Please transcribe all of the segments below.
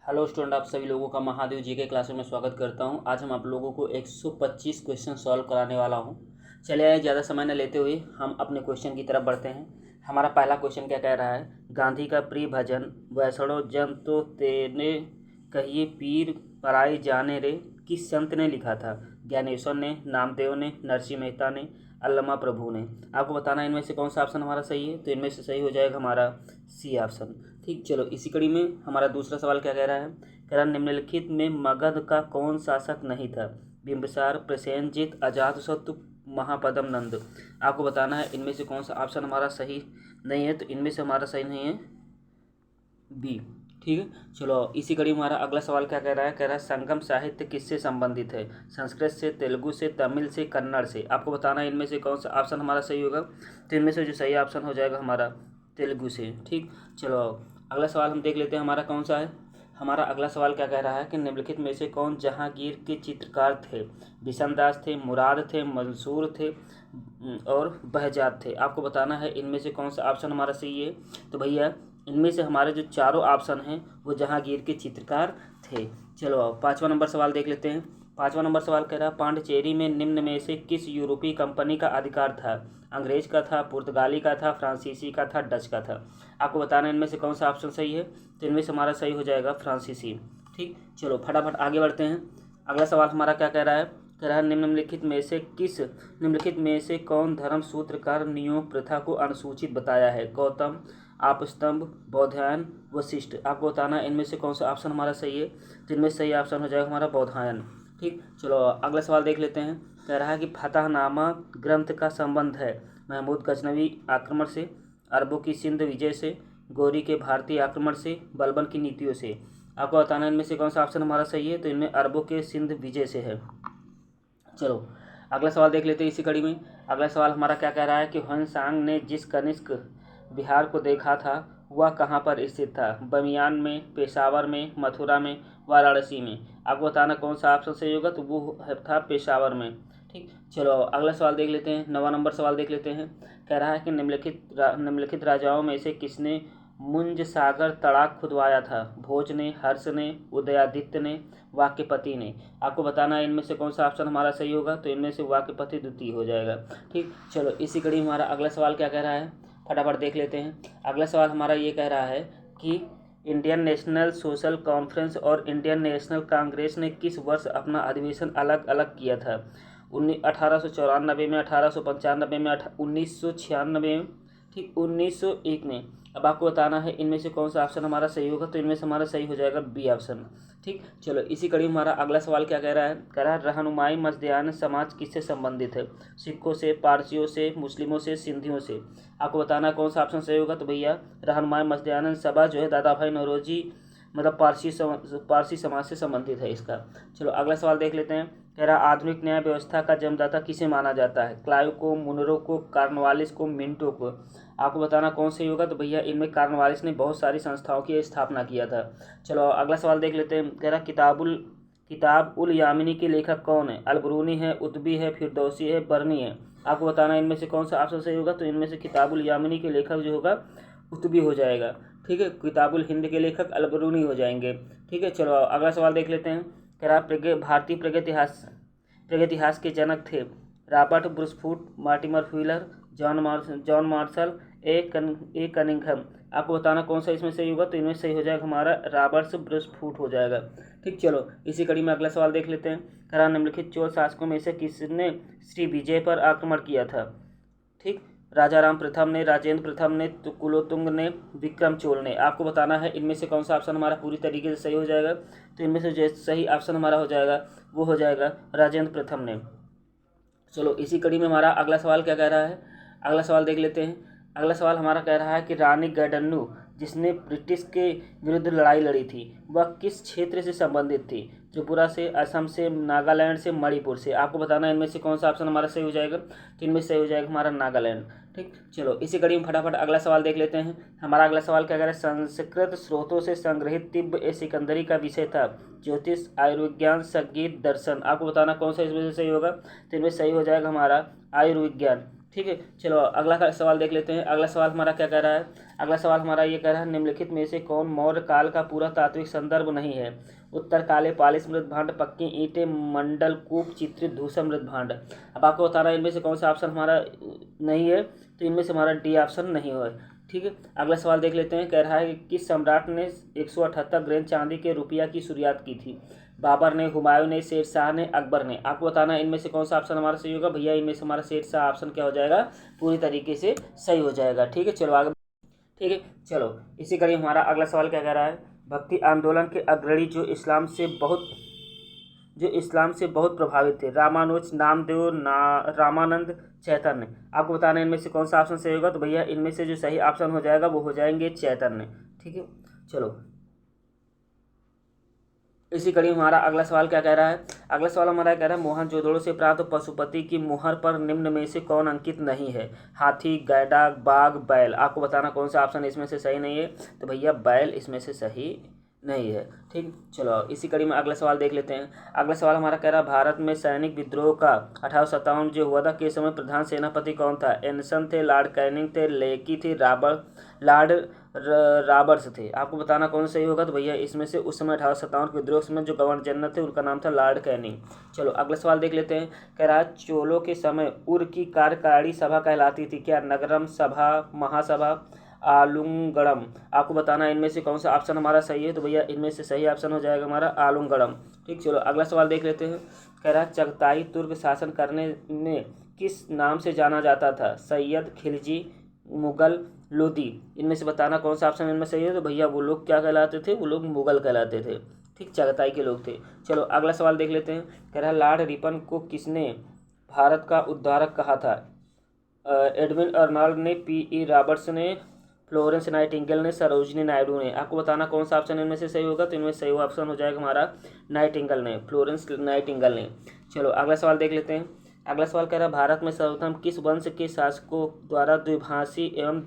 Hello student, आप सभी लोगों का महादेव जी के क्लासरूम में स्वागत करता हूं। आज हम आप लोगों को 125 क्वेश्चन सॉल्व कराने वाला हूं। चलिए आइए, ज़्यादा समय न लेते हुए हम अपने क्वेश्चन की तरफ बढ़ते हैं। हमारा पहला क्वेश्चन क्या कह रहा है। गांधी का प्रिय भजन वैष्णो जन तो तेने कहिए पीर पराई जाने रे किस संत ने लिखा था। ज्ञानेश्वर ने, नामदेव ने, नरसिंह मेहता ने, अल्लमा प्रभु ने। आपको बताना है इनमें से कौन सा ऑप्शन हमारा सही है। तो इनमें से सही हो जाएगा हमारा सी ऑप्शन। ठीक, चलो इसी कड़ी में हमारा दूसरा सवाल क्या कह रहा है। कह रहा निम्नलिखित में मगध का कौन शासक नहीं था। बिंबिसार, प्रसेनजीत, अजातशत्रु, महापद्म नंद। आपको बताना है इनमें से कौन सा ऑप्शन हमारा सही नहीं है। तो इनमें से हमारा सही नहीं है बी। ठीक है, चलो इसी कड़ी में हमारा अगला सवाल क्या कह रहा है। कह रहा है संगम साहित्य किससे संबंधित है। संस्कृत से, तेलुगु से, तमिल से, कन्नड़ से। आपको बताना है इनमें से कौन सा ऑप्शन हमारा सही होगा। तो इनमें से जो सही ऑप्शन हो जाएगा हमारा तेलुगु से। ठीक, चलो अगला सवाल हम देख लेते हैं हमारा कौन सा है। हमारा अगला सवाल क्या कह रहा है कि निम्नलिखित में से कौन जहांगीर के चित्रकार थे। बिशनदास थे, मुराद थे, मंसूर थे और बहजाद थे। आपको बताना है इनमें से कौन सा ऑप्शन हमारा सही है। तो भैया इनमें से हमारे जो चारों ऑप्शन हैं वो जहांगीर के चित्रकार थे। चलो अब 5वां नंबर सवाल देख लेते हैं। 5वां नंबर सवाल कह रहा है पांडिचेरी में निम्न में से किस यूरोपीय कंपनी का अधिकार था। अंग्रेज का था, पुर्तगाली का था, फ्रांसीसी का था, डच का था। आपको बताना है इनमें से कौन सा ऑप्शन सही है। तो इनमें से हमारा सही हो जाएगा फ्रांसीसी। ठीक, चलो फटाफट आगे बढ़ते हैं। अगला सवाल हमारा क्या कह रहा है। कह रहा है निम्नलिखित में से कौन धर्म सूत्रकार नियोग प्रथा को अनुसूचित बताया है। गौतम, आपस्तंभ, बौधायन, वशिष्ठ। आपको बताना है इनमें से कौन सा ऑप्शन हमारा सही है। तो इनमें सही ऑप्शन हो जाएगा हमारा बौधायन। ठीक, चलो अगला सवाल देख लेते हैं। कह रहा है कि फतहनामा ग्रंथ का संबंध है महमूद गजनवी आक्रमण से, अरबों की सिंध विजय से, गौरी के भारतीय आक्रमण से, बलबन की नीतियों से। आपको बताना है इनमें से कौन सा ऑप्शन हमारा सही है। तो इनमें अरबों के सिंध विजय से है। चलो अगला सवाल देख लेते हैं इसी कड़ी में। अगला सवाल हमारा क्या कह रहा है कि ह्वेनसांग ने जिस कनिष्क बिहार को देखा था वह कहाँ पर स्थित था। बमियान में, पेशावर में, मथुरा में, वाराणसी में। आपको बताना कौन सा ऑप्शन सही होगा। तो वो था पेशावर में। ठीक, चलो अगला सवाल देख लेते हैं। 9वां नंबर सवाल देख लेते हैं। कह रहा है कि निम्नलिखित राजाओं में से किसने मुंज सागर तड़ाक खुदवाया था। भोज ने, हर्ष ने, उदयादित्य ने, वाक्यपति ने। आपको बताना है इनमें से कौन सा ऑप्शन हमारा सही होगा। तो इनमें से वाक्यपति द्वितीय हो जाएगा। ठीक, चलो इसी कड़ी में हमारा अगला सवाल क्या कह रहा है, फटाफट देख लेते हैं। अगला सवाल हमारा ये कह रहा है कि इंडियन नेशनल सोशल कॉन्फ्रेंस और इंडियन नेशनल कांग्रेस ने किस वर्ष अपना अधिवेशन अलग अलग किया था। 1894 में, 1895 में, 1996 में, ठीक 1901 में। अब आपको बताना है इनमें से कौन सा ऑप्शन हमारा सही होगा। तो इनमें से हमारा सही हो जाएगा बी ऑप्शन। ठीक, चलो इसी कड़ी में हमारा अगला सवाल क्या कह रहा है। कह रहा है रहनुमाई मजदयान समाज किससे संबंधित है। सिखों से, पारसियों से, मुस्लिमों से, सिंधियों से। आपको बताना कौन सा ऑप्शन सही होगा। तो भैया रहनुमाई मजदयान सभा जो है दादा भाई नौरोजी मतलब पारसी समाज से संबंधित है इसका। चलो अगला सवाल देख लेते हैं। कह रहा आधुनिक न्याय व्यवस्था का जन्मदाता किसे माना जाता है। क्लाइव को, मुनरो को, कार्नवालिस को, मिंटो को। आपको बताना कौन सही होगा। तो भैया इनमें कार्नवालिस ने बहुत सारी संस्थाओं की स्थापना किया था। चलो अगला सवाल देख लेते हैं। कह रहा किताब उल यामिनी के लेखक कौन है। अलबरूनी है, उतबी है, फिरदौसी है, बरनी है। आपको बताना इनमें से कौन सा ऑप्शन सही होगा। तो इनमें से किताबुल यामिनी के लेखक जो होगा उतबी हो जाएगा। ठीक है, किताबुल हिंद के लेखक अलबरूनी हो जाएंगे। ठीक है, चलो अगला सवाल देख लेते हैं। कह रहा भारतीय प्रगतिहास के जनक थे Robert Bruce Foote, Mortimer Wheeler, John Marshall, A Cunningham. आपको बताना कौन सा इसमें सही होगा। तो इनमें सही हो जाएगा हमारा रॉबर्ट ब्रूसफूट हो जाएगा। ठीक, चलो इसी कड़ी में अगला सवाल देख लेते हैं। कह रहा निम्नलिखित चोल शासकों में से किसने श्री विजय पर आक्रमण किया था। ठीक, राजाराम प्रथम ने, राजेंद्र प्रथम ने, कुलोतुंग ने, विक्रम चोल ने। आपको बताना है इनमें से कौन सा ऑप्शन हमारा पूरी तरीके से सही हो जाएगा। तो इनमें से जो सही ऑप्शन हमारा हो जाएगा वो हो जाएगा राजेंद्र प्रथम ने। चलो इसी कड़ी में हमारा अगला सवाल क्या कह रहा है। अगला सवाल देख लेते हैं। अगला सवाल हमारा कह रहा है कि रानी गैडन्नू जिसने ब्रिटिश के विरुद्ध लड़ाई लड़ी थी वह किस क्षेत्र से संबंधित थी। त्रिपुरा से, असम से, नागालैंड से, मणिपुर से। आपको बताना है इनमें से कौन सा ऑप्शन हमारा सही हो जाएगा। तो इनमें सही हो जाएगा हमारा नागालैंड। ठीक, चलो इसी कड़ी में फटाफट अगला सवाल देख लेते हैं। हमारा अगला सवाल क्या कह रहा है। संस्कृत स्रोतों से संग्रहित तिब्ब ए सिकंदरी का विषय था ज्योतिष, आयुर्विज्ञान, संगीत, दर्शन। आपको बताना कौन सा इसमें से सही होगा। तो इनमें सही हो जाएगा हमारा आयुर्विज्ञान। ठीक है, चलो अगला का सवाल देख लेते हैं। अगला सवाल हमारा क्या कह रहा है? अगला सवाल हमारा ये कह रहा है, निम्नलिखित में से कौन मौर्य काल का पूरा तात्विक संदर्भ नहीं है? उत्तर काले पालिश मृत भांड, पक्की ईंटें, मंडल कूप, चित्रित धूसर मृत भांड। अब आपको बताना है इनमें से कौन सा ऑप्शन हमारा नहीं है, तो इनमें से हमारा डी ऑप्शन नहीं है। ठीक है, अगला सवाल देख लेते हैं। कह रहा है कि किस सम्राट ने 178 ग्रेन चांदी के रुपया की शुरुआत की थी? बाबर ने, हुमायूं ने, शेरशाह ने, अकबर ने। आपको बताना है इनमें से कौन सा ऑप्शन हमारा सही होगा। भैया इनमें से हमारा शेरशाह ऑप्शन क्या हो जाएगा? पूरी तरीके से सही हो जाएगा। ठीक है, चलो आगे। ठीक है, चलो इसी कड़ी हमारा अगला सवाल क्या कह रहा है? भक्ति आंदोलन के अग्रणी जो इस्लाम से बहुत प्रभावित थे, रामानुज, नामदेव, रामानंद, चैतन्य। आपको बताना है इनमें से कौन सा ऑप्शन सही होगा। तो भैया इनमें से जो सही ऑप्शन हो जाएगा वो हो जाएंगे चैतन्य। ठीक है, चलो इसी कड़ी में हमारा अगला सवाल क्या कह रहा है? अगला सवाल हमारा कह रहा है, मोहनजोदड़ो से प्राप्त पशुपति की मुहर पर निम्न में से कौन अंकित नहीं है? हाथी, गैंडा, बाघ, बैल। आपको बताना कौन सा ऑप्शन इसमें से सही नहीं है। तो भैया बैल इसमें से सही नहीं है। ठीक, चलो इसी कड़ी में अगला सवाल देख लेते हैं। अगला सवाल हमारा कह रहा है, भारत में सैनिक विद्रोह का 1857 जो हुआ था के समय प्रधान सेनापति कौन था? एनसन थे, लॉर्ड कैनिंग थे, लेकी थे, लॉर्ड रॉबर्ट्स थे। आपको बताना कौन सही होगा। तो भैया इसमें से उस समय 1857 के विद्रोह में जो गवर्नर जनरल थे उनका नाम था लॉर्ड कैनिंग। चलो अगला सवाल देख लेते हैं। कह रहा है, चोलों के समय उर की कार्यकारिणी सभा कहलाती थी क्या? नगरम सभा, महासभा, आलूंगड़म। आपको बताना है इनमें से कौन सा ऑप्शन हमारा सही है। तो भैया इनमें से सही ऑप्शन हो जाएगा हमारा आलूंगड़म। ठीक, चलो अगला सवाल देख लेते हैं। कह रहा है, चगताई तुर्क शासन करने में किस नाम से जाना जाता था? सैयद, खिलजी, मुगल, लोदी। इनमें से बताना कौन सा ऑप्शन इनमें सही है। तो भैया वो लोग क्या कहलाते थे? वो लोग मुगल कहलाते थे। ठीक, चगताई के लोग थे। चलो अगला सवाल देख लेते हैं। कह रहा है, लॉर्ड रिपन को किसने भारत का उद्धारक कहा था? एडविन अर्नल्ड ने, P.E. रॉबर्ट्स ने, फ्लोरेंस नाइटिंगेल ने, सरोजिनी नायडू ने। आपको बताना कौन सा ऑप्शन इनमें से सही होगा। तो इनमें सही ऑप्शन हो जाएगा हमारा नाइटिंगेल ने, फ्लोरेंस नाइटिंगेल ने। चलो अगला सवाल देख लेते हैं। अगला सवाल कह रहा है, भारत में सर्वप्रथम किस वंश के शासकों द्वारा द्विभाषी एवं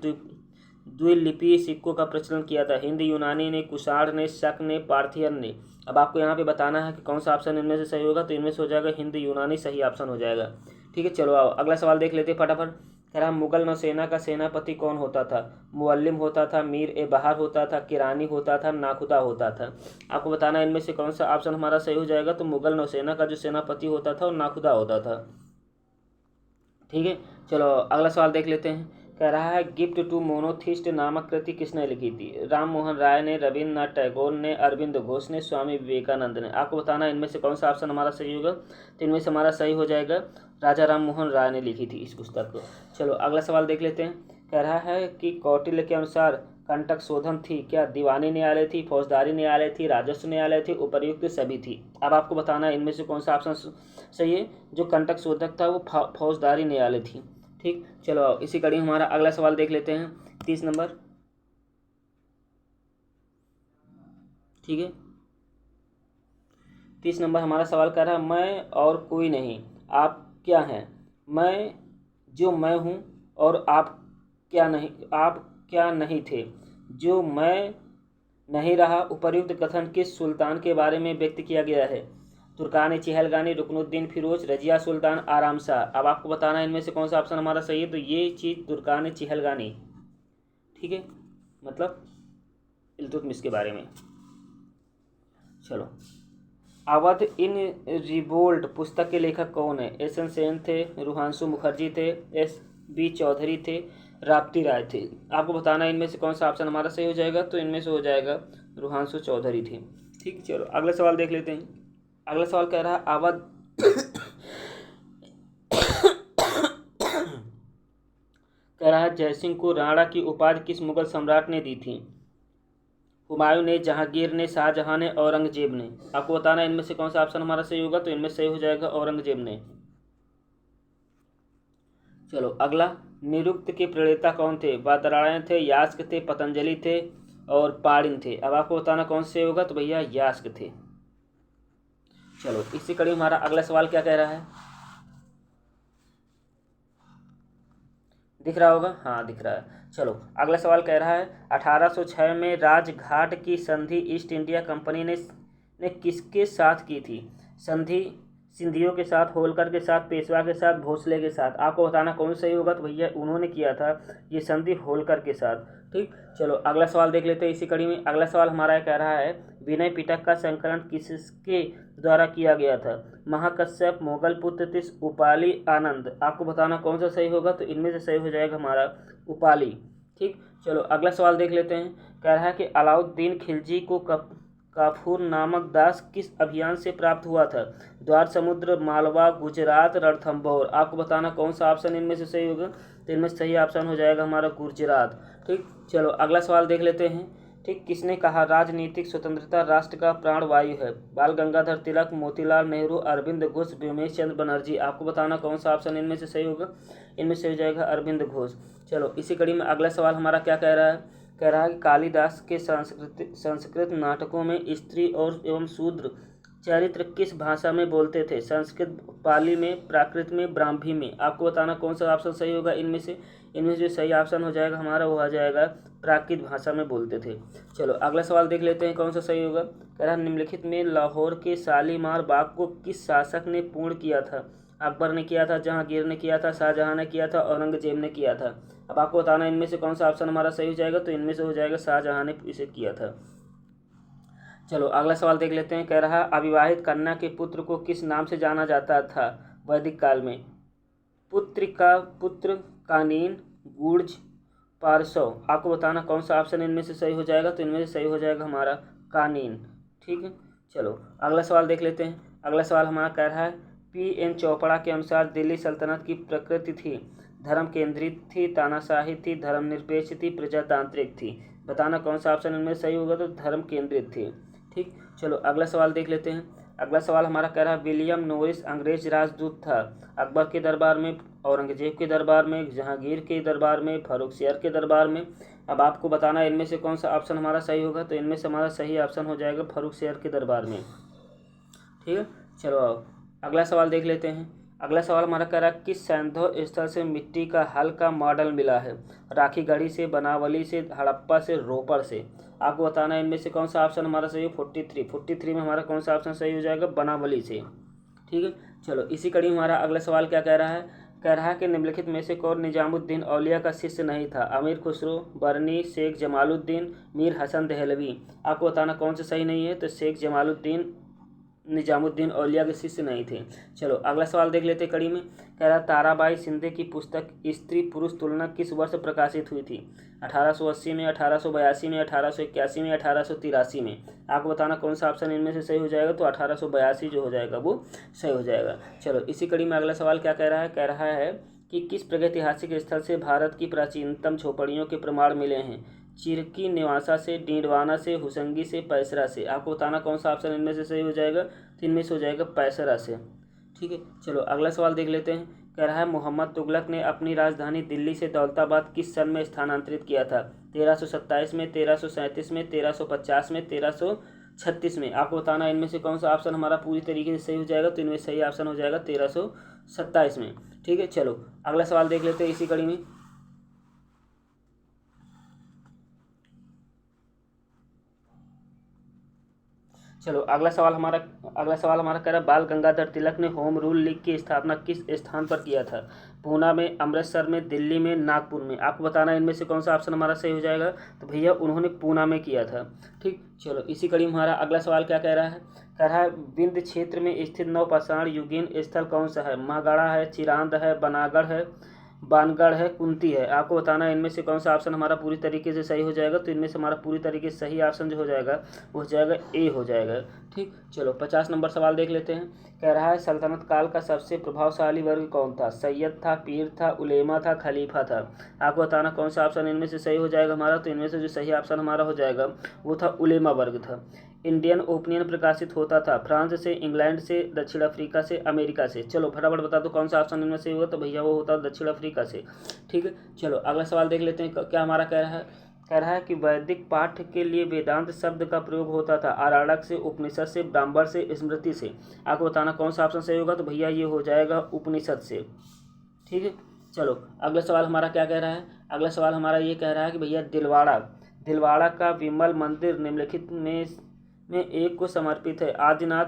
द्विलिपीय सिक्कों का प्रचलन किया था? हिंद यूनानी ने, कुषाण ने, शक ने, पार्थियन ने। अब आपको यहाँ पे बताना है कि कौन सा ऑप्शन इनमें से सही होगा। तो इनमें से हो जाएगा हिंद यूनानी सही ऑप्शन हो जाएगा। ठीक है, चलो आओ अगला सवाल देख लेते हैं फटाफट। कह रहा, मुगल नौसेना का सेनापति कौन होता था? मुअल्लिम होता था, मीर ए बहार होता था, किरानी होता था, नाखुदा होता था। आपको बताना इनमें से कौन सा ऑप्शन हमारा सही हो जाएगा। तो मुगल नौसेना का जो सेनापति होता था वो नाखुदा होता था। ठीक है, चलो अगला सवाल देख लेते हैं। कह रहा है, गिफ्ट टू मोनोथिस्ट नामक कृति किसने लिखी थी? राम मोहन राय ने, रविन्द्रनाथ टैगोर ने, अरविंद घोष ने, स्वामी विवेकानंद ने। आपको बताना इनमें से कौन सा ऑप्शन हमारा सही होगा। तो इनमें से हमारा सही हो जाएगा राजा राम मोहन राय ने लिखी थी इस पुस्तक को। चलो अगला सवाल देख लेते हैं। कह रहा है कि कौटिल्य के अनुसार कंटक शोधन थी क्या? दीवानी न्यायालय थी, फौजदारी न्यायालय थी, राजस्व न्यायालय थी, उपर्युक्त सभी थी। अब आपको बताना है इनमें से कौन सा ऑप्शन सही है। जो कंटक शोधक था वो फौजदारी न्यायालय थी। ठीक, चलो इसी कड़ी हमारा अगला सवाल देख लेते हैं 30 नंबर। ठीक है, 30 नंबर हमारा सवाल कर रहा है, मैं और कोई नहीं, आप क्या हैं? मैं जो मैं हूँ और आप क्या नहीं थे, जो मैं नहीं रहा। उपर्युक्त कथन किस सुल्तान के बारे में व्यक्त किया गया है? तुर्कान चिहलगानी, रुकनुद्दीन फिरोज, रजिया सुल्तान, आराम शाह। अब आपको बताना है इनमें से कौन सा ऑप्शन हमारा सही है। तो ये चीज़ तुर्कान चिहलगानी, ठीक है, मतलब इल्तुतमिश के बारे में। चलो, अवध इन रिवोल्ट पुस्तक के लेखक कौन है? एस.एन. सेन थे, रुहांशु मुखर्जी थे, S.B. चौधरी थे, राप्ती राय थे। आपको बताना है इनमें से कौन सा ऑप्शन हमारा सही हो जाएगा। तो इनमें से हो जाएगा रुहांशु चौधरी थे। ठीक, चलो अगला सवाल देख लेते हैं। अगला सवाल कह रहा है, अवध कह रहा है, जयसिंह को राणा की उपाधि किस मुगल सम्राट ने दी थी? हुमायूं ने, जहांगीर ने, शाहजहां ने, औरंगजेब ने। आपको बताना है इनमें से कौन सा ऑप्शन हमारा सही होगा। तो इनमें सही हो जाएगा औरंगजेब ने। चलो अगला, निरुक्त के प्रणेता कौन थे? बादरायण थे, यास्क थे, पतंजलि थे और पाणिनि थे। अब आपको बताना कौन से होगा। तो भैया यास्क थे। चलो इसी कड़ी हमारा अगला सवाल क्या कह रहा है, दिख रहा होगा? हाँ दिख रहा है। चलो अगला सवाल कह रहा है, 1806 में राजघाट की संधि ईस्ट इंडिया कंपनी ने किसके साथ की थी? संधि सिंधियों के साथ, होलकर के साथ, पेशवा के साथ, भोसले के साथ। आपको बताना कौन सही होगा, तो भैया उन्होंने किया था ये संधि होलकर के साथ। ठीक, चलो अगला सवाल देख लेते हैं इसी कड़ी में। अगला सवाल हमारा कह रहा है विनय पिटक का संकलन किसके द्वारा किया गया था? महाकश्यप, मोगलपुत्र, तिस, उपाली, आनंद। आपको बताना कौन सा सही होगा, तो इनमें से सही हो जाएगा हमारा उपाली। ठीक, चलो अगला सवाल देख लेते हैं। कह रहा है कि अलाउद्दीन खिलजी को काफूर नामक दास किस अभियान से प्राप्त हुआ था? द्वार समुद्र, मालवा, गुजरात, रणथंभौर। आपको बताना कौन सा ऑप्शन इनमें से सही होगा, तो इनमें सही ऑप्शन हो जाएगा हमारा गुजरात। ठीक, चलो अगला सवाल देख लेते हैं। ठीक, किसने कहा राजनीतिक स्वतंत्रता राष्ट्र का प्राणवायु है? बाल गंगाधर तिलक, मोतीलाल नेहरू, अरविंद घोष, व्योमेश चंद्र बनर्जी। आपको बताना कौन सा ऑप्शन इनमें से सही होगा, इनमें से हो जाएगा अरविंद घोष। चलो इसी कड़ी में अगला सवाल हमारा क्या कह रहा है? कह रहा है कि कालिदास के संस्कृत नाटकों में स्त्री और एवं शूद्र चरित्र किस भाषा में बोलते थे? संस्कृत, पाली में, प्राकृत में, ब्राह्मी में। आपको बताना कौन सा ऑप्शन सही होगा इनमें से जो सही ऑप्शन हो जाएगा हमारा वो आ जाएगा प्राकृत भाषा में बोलते थे। चलो अगला सवाल देख लेते हैं कौन सा सही होगा। कह रहा है निम्नलिखित में लाहौर के शालीमार बाग को किस शासक ने पूर्ण किया था? अकबर ने किया था, जहांगीर ने किया था, शाहजहां ने किया था, औरंगजेब ने किया था। अब आपको बताना इनमें से कौन सा ऑप्शन हमारा सही हो जाएगा, तो इनमें से हो जाएगा शाहजहां ने इसे किया था। चलो अगला सवाल देख लेते हैं। कह रहा अविवाहित कन्या के पुत्र को किस नाम से जाना जाता था वैदिक काल में? पुत्रिका, पुत्र, कानीन, गुर्ज, पार्सव। आपको बताना कौन सा ऑप्शन इनमें से सही हो जाएगा, तो इनमें से सही हो जाएगा हमारा कानीन। ठीक है, चलो अगला सवाल देख लेते हैं। अगला सवाल हमारा कह रहा है P.N. चोपड़ा के अनुसार दिल्ली सल्तनत की प्रकृति थी? धर्म केंद्रित थी, तानाशाही थी, धर्मनिरपेक्ष थी, प्रजातांत्रिक थी। बताना कौन सा ऑप्शन इनमें सही होगा, तो धर्म केंद्रित थी। ठीक, चलो अगला सवाल देख लेते हैं। अगला सवाल हमारा कह रहा है विलियम नोरिस अंग्रेज राजदूत था अकबर के दरबार में, औरंगजेब के दरबार में, जहांगीर के दरबार में, फारुखसियर के दरबार में। अब आपको बताना इनमें से कौन सा ऑप्शन हमारा सही होगा, तो इनमें से हमारा सही ऑप्शन हो जाएगा फारुखसियर के दरबार में। ठीक है, चलो अगला सवाल देख लेते हैं। अगला सवाल हमारा कह रहा है किस सैंधव स्थल से मिट्टी का हल का मॉडल मिला है? राखीगढ़ी से, बनावली से, हड़प्पा से, रोपड़ से। आपको बताना है इनमें से कौन सा ऑप्शन हमारा सही है। 43 में हमारा कौन सा ऑप्शन सही हो जाएगा, बनावली से। ठीक है, चलो इसी कड़ी में हमारा अगला सवाल क्या कह रहा है? कह रहा है कि निम्नलिखित में से कौन निजामुद्दीन औलिया का शिष्य नहीं था? अमीर खुसरो, बरनी, शेख जमालुद्दीन, मीर हसन दहलवी। आपको बताना कौन सा सही नहीं है, तो शेख जमालुद्दीन निजामुद्दीन औलिया के शिष्य नहीं थे। चलो अगला सवाल देख लेते कड़ी में। कह रहा ताराबाई शिंदे की पुस्तक स्त्री पुरुष तुलना किस वर्ष प्रकाशित हुई थी? 1880 में, 1882 में, 1881 में, 1883 में। आपको बताना कौन सा ऑप्शन इनमें से सही हो जाएगा, तो 1882 जो हो जाएगा वो सही हो जाएगा। चलो इसी कड़ी में अगला सवाल क्या कह रहा है? कह रहा है कि किस प्रागैतिहासिक स्थल से भारत की प्राचीनतम झोपड़ियों के प्रमाण मिले हैं? चिरकी, नेवासा से, डीडवाना से, हुसंगी से, पैसरा से। आपको बताना कौन सा ऑप्शन इनमें से सही हो जाएगा, तो इनमें से हो जाएगा पैसरा से। ठीक है, चलो अगला सवाल देख लेते हैं। कह रहा है मोहम्मद तुगलक ने अपनी राजधानी दिल्ली से दौलताबाद किस सन में स्थानांतरित किया था? 1327 में, 1337 में, 1350 में, 1336 में। आपको बताना इनमें से कौन सा ऑप्शन हमारा पूरी तरीके से सही हो जाएगा, तो इनमें सही ऑप्शन हो जाएगा 1327 में। ठीक है, चलो अगला सवाल देख लेते हैं इसी कड़ी में। चलो अगला सवाल हमारा कह रहा है बाल गंगाधर तिलक ने होम रूल लीग की स्थापना किस स्थान पर किया था? पूना में, अमृतसर में, दिल्ली में, नागपुर में। आपको बताना इनमें से कौन सा ऑप्शन हमारा सही हो जाएगा, तो भैया उन्होंने पूना में किया था। ठीक, चलो इसी कड़ी में हमारा अगला सवाल क्या कह रहा है? कह रहा है विंध्य क्षेत्र में स्थित नवपाषाण युगीन स्थल कौन सा है? महागढ़ा है, चिरांद है, बनागढ़ है, बानगढ़ है, कुंती है। आपको बताना है इनमें से कौन सा ऑप्शन हमारा पूरी तरीके से सही हो जाएगा, तो इनमें से हमारा पूरी तरीके से सही ऑप्शन जो हो जाएगा वो हो जाएगा ए हो जाएगा। ठीक, चलो 50 नंबर सवाल देख लेते हैं। कह रहा है सल्तनत काल का सबसे प्रभावशाली वर्ग कौन था? सैयद था, पीर था, उलेमा था, खलीफा था। आपको बताना कौन सा ऑप्शन इनमें से सही हो जाएगा हमारा, तो इनमें से जो सही ऑप्शन हमारा हो जाएगा वो था उलेमा वर्ग था। इंडियन ओपिनियन प्रकाशित होता था फ्रांस से, इंग्लैंड से, दक्षिण अफ्रीका से, अमेरिका से। चलो फटाफट बता दो कौन सा ऑप्शन इनमें से होगा, तो भैया वो होता है दक्षिण अफ्रीका से। ठीक है, चलो अगला सवाल देख लेते हैं क्या हमारा कह रहा है। कह रहा है कि वैदिक पाठ के लिए वेदांत शब्द का प्रयोग होता था आरण्यक से, उपनिषद से, ब्राह्मण से, स्मृति से। आपको बताना कौन सा ऑप्शन सही होगा, तो भैया ये हो जाएगा उपनिषद से। ठीक है, चलो अगला सवाल हमारा क्या कह रहा है? अगला सवाल हमारा ये कह रहा है कि भैया दिलवाड़ा का विमल मंदिर निम्नलिखित में एक को समर्पित है? आदिनाथ,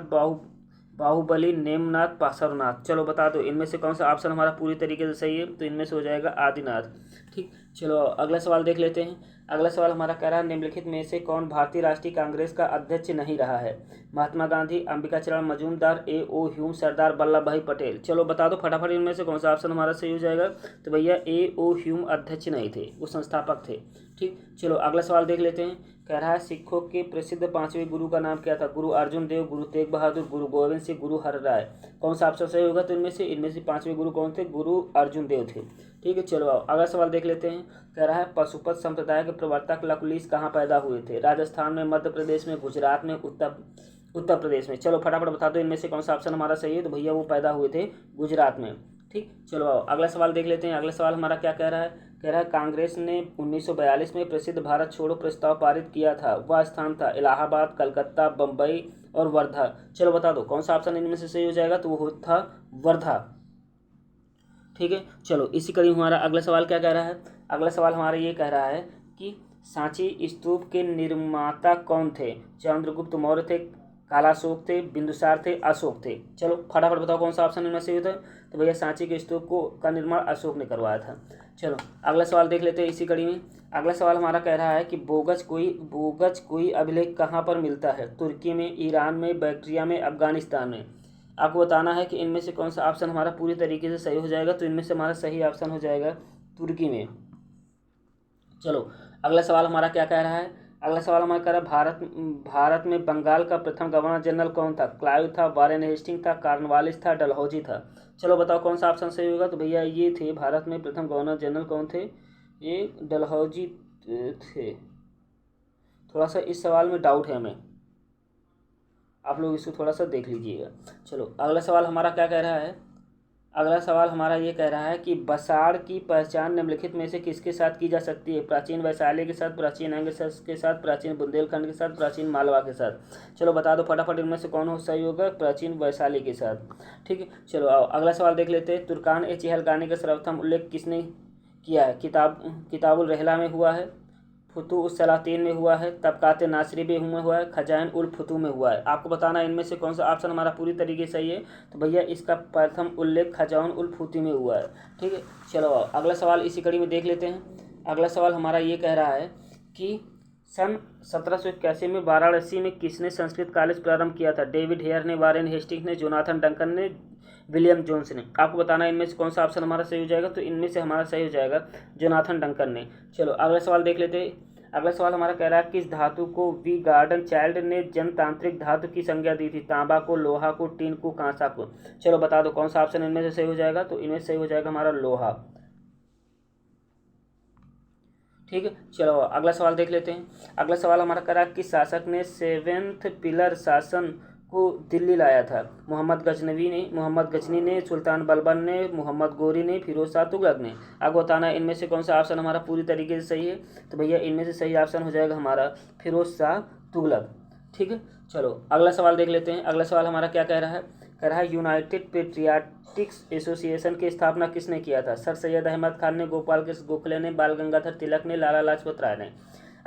बाहुबली, नेमनाथ, पार्श्वनाथ। चलो बता दो इनमें से कौन सा ऑप्शन हमारा पूरी तरीके से सही है, तो इनमें से हो जाएगा आदिनाथ। ठीक, चलो अगला सवाल देख लेते हैं। अगला सवाल हमारा कह रहा है निम्नलिखित में से कौन भारतीय राष्ट्रीय कांग्रेस का अध्यक्ष नहीं रहा है? महात्मा गांधी, अंबिकाचरण मजूमदार, ए.ओ. ह्यूम, सरदार वल्लभ भाई पटेल। चलो बता दो फटाफट इनमें से कौन सा ऑप्शन हमारा सही हो जाएगा, तो भैया ए.ओ. ह्यूम अध्यक्ष नहीं थे, वो संस्थापक थे। ठीक, चलो अगला सवाल देख लेते हैं। कह रहा है सिखों के प्रसिद्ध 5वें गुरु का नाम क्या था? गुरु अर्जुन देव, गुरु तेग बहादुर, गुरु गोविंद सिंह, गुरु हरराय। कौन सा ऑप्शन सही होगा? तो इनमें से 5वें गुरु कौन थे? गुरु अर्जुन देव थे। ठीक है, चलो अगला सवाल देख लेते हैं। कह रहा है पशुपत संप्रदाय के प्रवर्तक लकुलिश कहाँ पैदा हुए थे? राजस्थान में, मध्य प्रदेश में, गुजरात में, उत्तर प्रदेश में। चलो फटाफट बता दो इनमें से कौन सा ऑप्शन हमारा सही है, तो भैया वो पैदा हुए थे गुजरात में। ठीक, चलो अगला सवाल देख लेते हैं। अगला सवाल हमारा क्या कह रहा है? कह रहा है कांग्रेस ने 1942 में प्रसिद्ध भारत छोड़ो प्रस्ताव पारित किया था, वह स्थान था इलाहाबाद, कलकत्ता, बम्बई और वर्धा। चलो बता दो कौन सा ऑप्शन इनमें से सही हो जाएगा, तो वो था वर्धा। ठीक है, चलो इसी कड़ी हमारा अगला सवाल क्या कह रहा है? अगला सवाल हमारा ये कह रहा है कि सांची स्तूप के निर्माता कौन थे? चंद्रगुप्त मौर्य थे, कालाशोक थे, बिंदुसार थे, अशोक थे। चलो फटाफट बताओ कौन सा ऑप्शन इनमें से होता है, तो भैया सांची के स्तूप का निर्माण अशोक ने करवाया था। चलो अगला सवाल देख लेते हैं इसी कड़ी में। अगला सवाल हमारा कह रहा है कि बोगज कोई अभिलेख कहाँ पर मिलता है? तुर्की में, ईरान में, बैक्ट्रिया में, अफगानिस्तान में। आपको बताना है कि इनमें से कौन सा ऑप्शन हमारा पूरी तरीके से सही हो जाएगा, तो इनमें से हमारा सही ऑप्शन हो जाएगा तुर्की में। चलो अगला सवाल हमारा क्या कह रहा है? अगला सवाल हमारा कह रहा है भारत में बंगाल का प्रथम गवर्नर जनरल कौन था? क्लाइव था, वारेन हेस्टिंग था, कॉर्नवालिस था, डलहौजी था। चलो बताओ कौन सा ऑप्शन सही होगा, तो भैया ये थे भारत में प्रथम गवर्नर जनरल कौन थे? ये डलहौजी थे। थोड़ा सा इस सवाल में डाउट है हमें, आप लोग इसको थोड़ा सा देख लीजिएगा। चलो अगला सवाल हमारा क्या कह रहा है? अगला सवाल हमारा ये कह रहा है कि बसाड़ की पहचान निम्नलिखित में से किसके साथ की जा सकती है? प्राचीन वैशाली के साथ, प्राचीन अंग के साथ, प्राचीन बुंदेलखंड के साथ, प्राचीन मालवा के साथ। चलो बता दो फटाफट इनमें से कौन हो सही होगा? प्राचीन वैशाली के साथ। ठीक है, चलो आओ अगला सवाल देख लेते हैं। तुर्कान ए चहलगानी का सर्वप्रथम उल्लेख किसने किया है? किताबुल रहला में हुआ है, फुतू उस सलातीन में हुआ है, तबकात नासरी में हुआ है, खजाइन उल फुतू में हुआ है। आपको बताना है इनमें से कौन सा ऑप्शन हमारा पूरी तरीके से सही है, तो भैया इसका प्रथम उल्लेख खजाइन उल फुतू में हुआ है। ठीक है, चलो अगला सवाल इसी कड़ी में देख लेते हैं। अगला सवाल हमारा ये कह रहा है कि सन 1781 में वाराणसी में किसने संस्कृत कॉलेज प्रारंभ किया था? डेविड हेयर ने, वारेन हेस्टिंग्स ने, जोनाथन डंकन ने, विलियम जोन्स ने। आपको बताना है इनमें से कौन सा ऑप्शन हमारा सही हो जाएगा, तो इनमें से हमारा सही हो जाएगा जोनाथन डंकन ने। चलो अगला सवाल देख लेते हैं। अगला सवाल हमारा कह रहा है किस धातु को वी गार्डन चाइल्ड ने जनतांत्रिक धातु की संज्ञा दी थी? तांबा को, लोहा को, टीन को, कांसा को। चलो बता दो कौन सा ऑप्शन इनमें से सही हो जाएगा, तो इनमें सही हो जाएगा हमारा लोहा। ठीक है, चलो अगला सवाल देख लेते हैं। अगला सवाल हमारा कह रहा है किस शासक ने 7th पिलर शासन को दिल्ली लाया था? मोहम्मद गजनी ने, सुल्तान बलबन ने, मोहम्मद गोरी ने, फिरोज शाह तुगलक ने। आपको बताना है इनमें से कौन सा ऑप्शन हमारा पूरी तरीके से सही है, तो भैया इनमें से सही ऑप्शन हो जाएगा हमारा फिरोज शाह तुगलक। ठीक है, चलो अगला सवाल देख लेते हैं। अगला सवाल हमारा क्या कह रहा है? कह रहा है यूनाइटेड पेट्रियाटिक्स एसोसिएशन की स्थापना किसने किया था? सर सैयद अहमद खान ने, गोपाल कृष्ण गोखले ने, बाल गंगाधर तिलक ने, लाला लाजपत राय ने।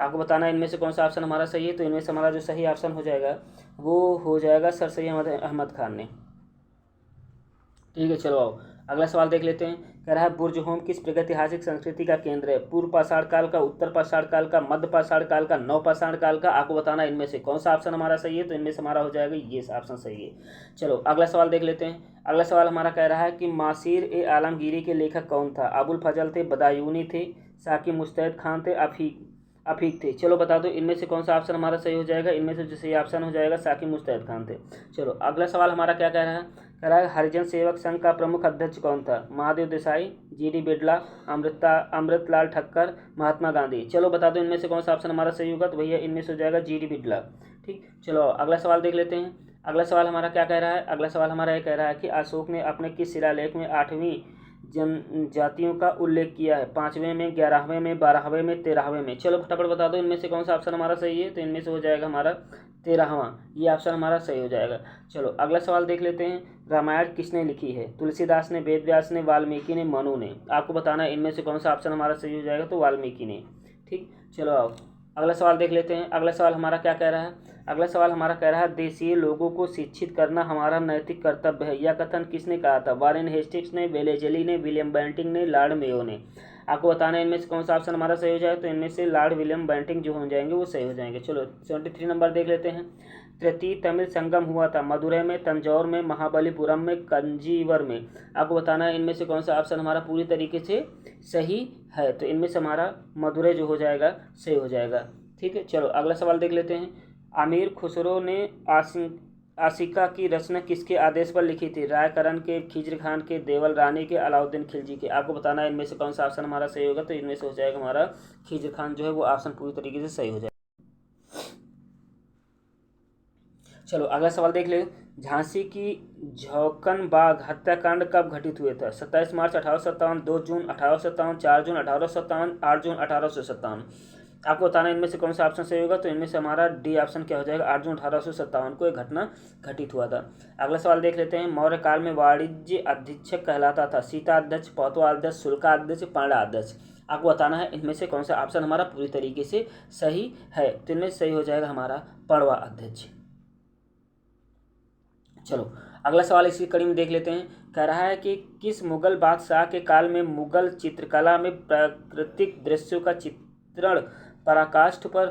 आपको बताना है इनमें से कौन सा ऑप्शन हमारा सही है, तो इनमें से हमारा जो सही ऑप्शन हो जाएगा वो हो जाएगा सर सैयद अहमद खान ने। ठीक है, चलो आओ अगला सवाल देख लेते हैं। कह रहा है बुर्ज होम किस प्रागैतिहासिक संस्कृति का केंद्र है? पूर्व पाषाण काल का, उत्तर पाषाण काल का, मध्य पाषाण काल का, नव पाषाण काल का। आपको बताना है इनमें से कौन सा ऑप्शन हमारा सही है, तो इनमें से हमारा हो जाएगा ये ऑप्शन सही है। चलो अगला सवाल देख लेते हैं। अगला सवाल हमारा कह रहा है कि मासिर ए आलमगीरी के लेखक कौन था? अबुल फजल थे, बदायूनी थे, साकी मुस्तैद खान थे, अफीक थे। चलो बता दो इनमें से कौन सा ऑप्शन हमारा सही हो जाएगा, इनमें से जो सही ऑप्शन हो जाएगा साकी मुस्तैद खान थे। चलो अगला सवाल हमारा क्या कह रहा है? कह रहा है हरिजन सेवक संघ का प्रमुख अध्यक्ष कौन था? महादेव देसाई, जी.डी. बिड़ला, अमृतलाल ठक्कर, महात्मा गांधी। चलो बता दो इनमें से कौन सा ऑप्शन हमारा सही होगा, तो भैया इनमें से हो जाएगा जी.डी. बिड़ला। ठीक, चलो अगला सवाल देख लेते हैं। अगला सवाल हमारा क्या कह रहा है? अगला सवाल हमारा ये कह रहा है कि अशोक ने अपने किस शिलालेख में 8वीं जनजातियों का उल्लेख किया है? 5वें में, 11वें में, 12वें में, 13वें में। चलो फटाफट बता दो इनमें से कौन सा ऑप्शन हमारा सही है, तो इनमें से हो जाएगा हमारा 13वां, ये ऑप्शन हमारा सही हो जाएगा। चलो अगला सवाल देख लेते हैं। रामायण किसने लिखी है? तुलसीदास ने, वेदव्यास ने, वाल्मीकि ने, मनु ने। आपको बताना है इनमें से कौन सा ऑप्शन हमारा सही हो जाएगा, तो वाल्मीकि ने। ठीक, चलो आओ अगला सवाल देख लेते हैं। अगला सवाल हमारा क्या कह रहा है? अगला सवाल हमारा कह रहा है देशीय लोगों को शिक्षित करना हमारा नैतिक कर्तव्य है। यह कथन किसने कहा था? वारेन हेस्टिंग्स ने, वेलेजली ने, विलियम बेंटिंग ने, लॉर्ड मेयो ने। आपको बताना है इनमें से कौन सा ऑप्शन हमारा सही हो जाएगा। तो इनमें से लॉर्ड विलियम बेंटिंग जो हो जाएंगे वो सही हो जाएंगे। चलो 73 नंबर देख लेते हैं। तृतीय तमिल संगम हुआ था मदुरै में, तंजौर में, महाबलीपुरम में, कंजीवर में। आपको बताना है इनमें से कौन सा ऑप्शन हमारा पूरी तरीके से सही है। तो इनमें से हमारा मदुरै जो हो जाएगा सही हो जाएगा। ठीक है, चलो अगला सवाल देख लेते हैं। अमीर खुसरो ने आशिका की रचना किसके आदेश पर लिखी थी? रायकरण के, खिज्र खान के, देवल रानी के, अलाउद्दीन खिलजी के। आपको बताना है इनमें से कौन सा ऑप्शन हमारा सही होगा। तो इनमें से हो जाएगा हमारा खिज्र खान जो है वो ऑप्शन पूरी तरीके से सही हो जाएगा। चलो अगला सवाल देख ले। झांसी की झौकन बाग हत्याकांड कब घटित हुए था? 27 मार्च 1857, 2 जून 1857, 4 जून 1857, 8 जून 1857। आपको बताना है इनमें से कौन सा ऑप्शन सही होगा। तो इनमें से हमारा डी ऑप्शन क्या हो जाएगा? 8 जून 1857 को एक घटना घटित हुआ था। अगला सवाल देख लेते हैं। मौर्य काल में वाणिज्य अधीक्षक कहलाता था? सीता अध्यक्ष, पौतवा अध्यक्ष, शुल्का अध्यक्ष, पांडा अध्यक्ष। आपको बताना है इनमें से कौन सा ऑप्शन हमारा पूरी तरीके से सही है। तो इनमें सही हो जाएगा हमारा पड़वा अध्यक्ष। चलो अगला सवाल इसी कड़ी में देख लेते हैं। कह रहा है कि किस मुगल बादशाह के काल में मुगल चित्रकला में प्राकृतिक दृश्यों का चित्रण पराकाष्ठ पर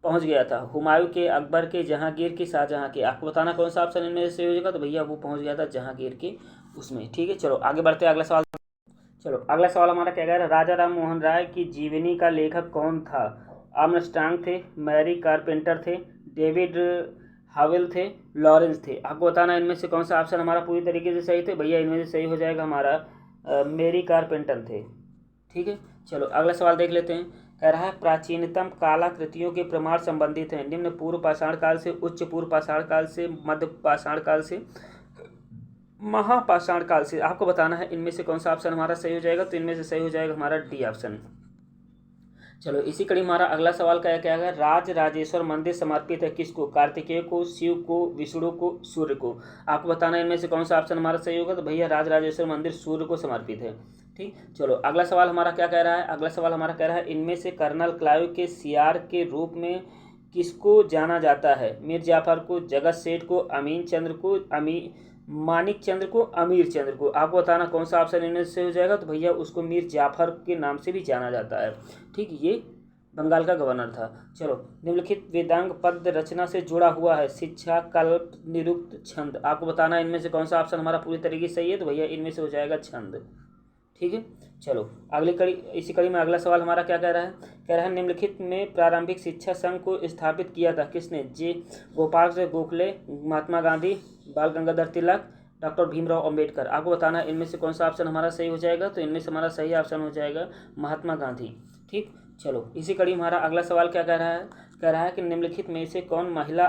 पहुंच गया था? हुमायूं के, अकबर के, जहांगीर के, शाहजहां के। आपको बताना कौन सा ऑप्शन इनमें से हो जाएगा। तो भैया वो पहुंच गया था जहांगीर के उसमें। ठीक है, चलो आगे बढ़ते हैं अगला सवाल। चलो अगला सवाल हमारा क्या कह रहा है? राजा राम मोहन राय की जीवनी का लेखक कौन था? आर्मस्ट्रांग थे, मैरी कारपेंटर थे, डेविड हावेल थे, लॉरेंस थे। आपको बताना इनमें से कौन सा ऑप्शन हमारा पूरी तरीके से सही थे। भैया इनमें से सही हो जाएगा हमारा मैरी कारपेंटर थे। ठीक है, चलो अगला सवाल देख लेते हैं। कह रहा है प्राचीनतम कलाकृतियों के प्रमाण संबंधित हैं। निम्न पूर्व पाषाण काल से, उच्च पूर्व पाषाण काल से, मध्य पाषाण काल से, महापाषाण काल से। आपको बताना है इनमें से कौन सा ऑप्शन हमारा सही हो जाएगा। तो इनमें से सही हो जाएगा हमारा डी ऑप्शन। चलो इसी कड़ी हमारा अगला सवाल क्या है? राज राजेश्वर मंदिर समर्पित है किसको? कार्तिकेय को, शिव को, विष्णु को, सूर्य को। आपको बताना है इनमें से कौन सा ऑप्शन हमारा सही होगा। तो भैया राज राजेश्वर मंदिर सूर्य को समर्पित है। ठीक, चलो अगला सवाल हमारा क्या कह रहा है? अगला सवाल हमारा कह रहा है इनमें से कर्नल क्लाइव के सियार के रूप में किसको जाना जाता है? मीर जाफर को, जगत सेठ को, अमीन चंद्र को, मानिक चंद्र को, अमीर चंद्र को। आपको बताना कौन सा ऑप्शन इनमें से हो जाएगा। तो भैया उसको मीर जाफर के नाम से भी जाना जाता है। ठीक, ये बंगाल का गवर्नर था। चलो निम्नलिखित वेदांग पद रचना से जुड़ा हुआ है? शिक्षा, कल्प, निरुक्त, छंद। आपको बताना है इनमें से कौन सा ऑप्शन हमारा पूरी तरीके से सही है। तो भैया इनमें से हो जाएगा छंद। ठीक है, चलो अगली कड़ी, इसी कड़ी में अगला सवाल हमारा क्या कह रहा है? कह रहा है निम्नलिखित में प्रारंभिक शिक्षा संघ को स्थापित किया था किसने? जे गोपाल से गोखले, महात्मा गांधी, बाल गंगाधर तिलक, डॉक्टर भीमराव अंबेडकर। आपको बताना है इनमें से कौन सा ऑप्शन हमारा सही हो जाएगा। तो इनमें से हमारा सही ऑप्शन हो जाएगा महात्मा गांधी। ठीक, चलो इसी कड़ी हमारा अगला सवाल क्या कह रहा है? कह रहा है कि निम्नलिखित में से कौन महिला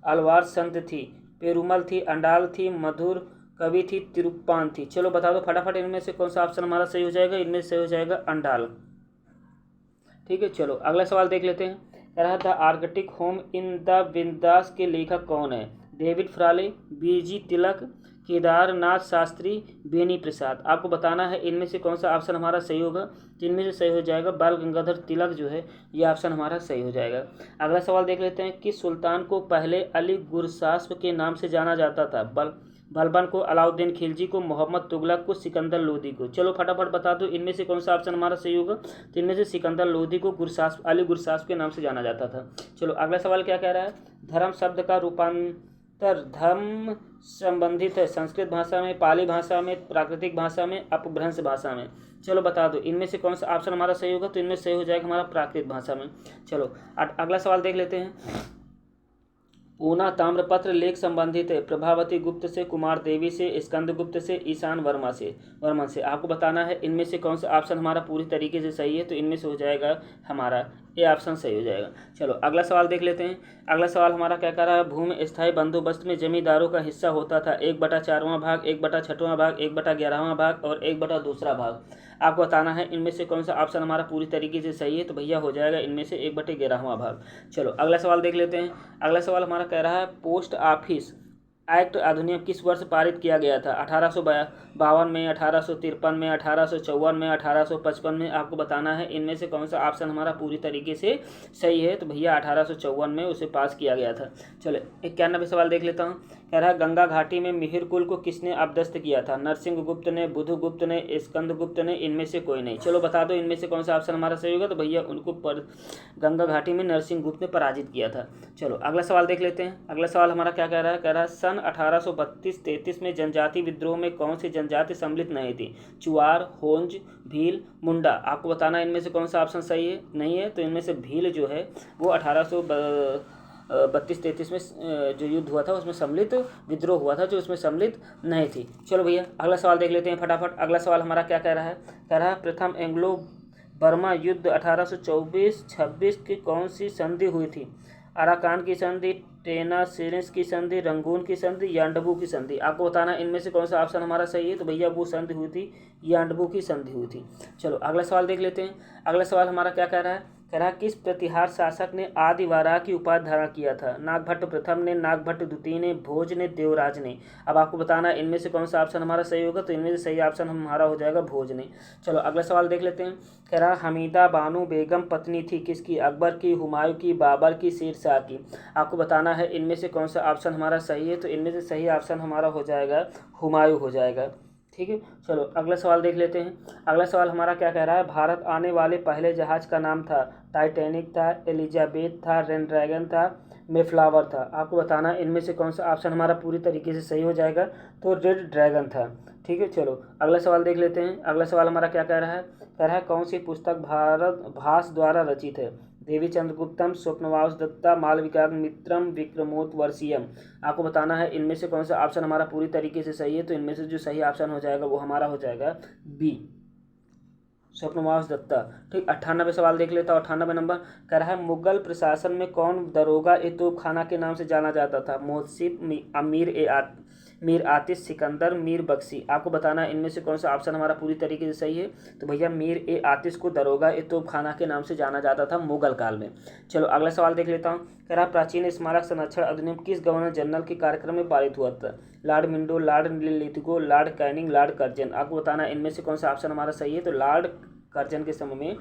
अलवार संत थी? पेरुमल थी, अंडाल थी, मधुर कवि थी, तिरुप्पान थी। चलो बता दो फटाफट इनमें से कौन सा ऑप्शन हमारा सही हो जाएगा। इनमें से हो जाएगा अंडाल। ठीक है, चलो अगला सवाल देख लेते हैं। कह रहा था आर्कटिक होम इन द विंदास के लेखक कौन है? डेविड फ्राले, बीजी तिलक, केदारनाथ शास्त्री, बेनी प्रसाद। आपको बताना है इनमें से कौन सा ऑप्शन हमारा सही होगा। इनमें से सही हो जाएगा बाल गंगाधर तिलक जो है ये ऑप्शन हमारा सही हो जाएगा। अगला सवाल देख लेते हैं। किस सुल्तान को पहले अली गुरसास्प के नाम से जाना जाता था? बलबन को, अलाउद्दीन खिलजी को, मोहम्मद तुगलक को, सिकंदर लोदी को। चलो फटाफट बता दो इनमें से कौन सा ऑप्शन हमारा सही होगा। तो इनमें से सिकंदर लोदी को अली गुरसास्प के नाम से जाना जाता था। चलो अगला सवाल क्या कह रहा है? धर्म शब्द का रूपांतर धर्म संबंधित है संस्कृत भाषा में, पाली भाषा में, प्राकृतिक भाषा में, अपभ्रंश भाषा में। चलो बता दो इनमें से कौन सा ऑप्शन हमारा सही होगा। तो इनमें सही हो जाएगा हमारा प्राकृतिक भाषा में। चलो अगला सवाल देख लेते हैं। ऊना ताम्रपत्र लेख संबंधित है प्रभावती गुप्त से, कुमार देवी से, स्कंदगुप्त से, ईशान वर्मन से। आपको बताना है इनमें से कौन सा ऑप्शन हमारा पूरी तरीके से सही है। तो इनमें से हो जाएगा हमारा ए ऑप्शन सही हो जाएगा। चलो अगला सवाल देख लेते हैं। अगला सवाल हमारा क्या कह रहा है? भूमि स्थायी बंदोबस्त में जमींदारों का हिस्सा होता था 1/4वां भाग, 1/6वां भाग, 1/11वां भाग और 1/2 भाग। आपको बताना है इनमें से कौन सा ऑप्शन हमारा पूरी तरीके से सही है। तो भैया हो जाएगा इनमें से 1/11वां भाग। चलो अगला सवाल देख लेते हैं। अगला सवाल हमारा कह रहा है पोस्ट ऑफिस एक्ट अधिनियम किस वर्ष पारित किया गया था? 1852 में, 1853 में, 1854 में, 1855 में? आपको बताना है इनमें से कौन सा ऑप्शन हमारा पूरी तरीके से सही है। तो भैया 1854 में उसे पास किया गया था। चलो 91 सवाल देख लेता हूँ। कह रहा है गंगा घाटी में मिहिर कुल को किसने अपदस्थ किया था? नरसिंहगुप्त ने, बुधगुप्त ने, स्कंदगुप्त ने, इनमें से कोई नहीं। चलो बता दो इनमें से कौन सा ऑप्शन हमारा सही होगा। तो भैया उनको गंगा घाटी में नरसिंहगुप्त ने पराजित किया था। चलो अगला सवाल देख लेते हैं। अगला सवाल हमारा क्या कह रहा है? कह रहा है सन 1832-33 में जनजाति विद्रोह में कौन सी जनजाति सम्मिलित नहीं थी? चुआर, होंज, भील, मुंडा। आपको बताना इनमें से कौन सा ऑप्शन सही है। नहीं है तो इनमें से भील जो है वो 1832-33 में जो युद्ध हुआ था उसमें सम्मिलित विद्रोह हुआ था, जो उसमें सम्मिलित नहीं थी। चलो भैया अगला सवाल देख लेते हैं फटाफट। अगला सवाल हमारा क्या कह रहा है? कह रहा है प्रथम एंग्लो बर्मा युद्ध 1824-26 की कौन सी संधि हुई थी? अराकान की संधि, टेनासिरिस की संधि, रंगून की संधि, यांडबू की संधि। आपको बताना इनमें से कौन सा ऑप्शन हमारा सही है। तो भैया वो संधि हुई थी, यांडबू की संधि हुई थी। चलो अगला सवाल देख लेते हैं। अगला सवाल हमारा क्या कह रहा है? कह रहा है किस प्रतिहार शासक ने आदि वाराह की उपाधि धारण किया था? नागभट्ट प्रथम ने, नागभट्ट द्वितीय ने, भोज ने, देवराज ने। अब आपको बताना इनमें से कौन सा ऑप्शन हमारा सही होगा। तो इनमें से सही ऑप्शन हमारा हो जाएगा भोज ने। चलो अगला सवाल देख लेते हैं। कह रहा हमीदा बानो बेगम पत्नी थी किसकी? अकबर की, हुमायूं की, बाबर की, शेरशाह की। आपको बताना है इनमें से कौन सा ऑप्शन हमारा सही है। तो इनमें से सही ऑप्शन हमारा हो जाएगा हुमायूं हो जाएगा। ठीक है। चलो अगला सवाल देख लेते हैं। अगला सवाल हमारा क्या कह रहा है? भारत आने वाले पहले जहाज का नाम था? टाइटैनिक था, एलिजाबेथ था, रेड ड्रैगन था, मेफ्लावर था। आपको बताना इनमें से कौन सा ऑप्शन हमारा पूरी तरीके से सही हो जाएगा। तो रेड ड्रैगन था। ठीक है। चलो अगला सवाल देख लेते हैं। अगला सवाल हमारा क्या कह रहा है? कह रहा है कौन सी पुस्तक भारत भास द्वारा रचित है? देवी चंद्रगुप्तम, स्वप्नवास दत्ता, मालविकाग्निमित्रम, विक्रमोर्वशीयम। आपको बताना है इनमें से कौन सा ऑप्शन हमारा पूरी तरीके से सही है। तो इनमें से जो सही ऑप्शन हो जाएगा वो हमारा हो जाएगा बी, स्वप्नवास दत्ता। ठीक। 98 सवाल देख लेता हूँ। 98 नंबर कह रहा है मुगल प्रशासन में कौन दरोगा ए तोपखाना के नाम से जाना जाता था? मोहसिब, मीर आतिश, सिकंदर, मीर बख्शी। आपको बताना है इनमें से कौन सा ऑप्शन हमारा पूरी तरीके से सही है। तो भैया मीर आतिश को दरोगा ए तोपखाना के नाम से जाना जाता था मुगल काल में। चलो अगला सवाल देख लेता हूँ। कह रहा प्राचीन स्मारक संरक्षण अधिनियम किस गवर्नर जनरल के कार्यक्रम में पारित हुआ था? Lord Minto, Lord Lithgow, Lord Canning, Lord Curzon. आपको बताना इनमें से कौन सा ऑप्शन हमारा सही है। तो लॉर्ड कर्जन के समय में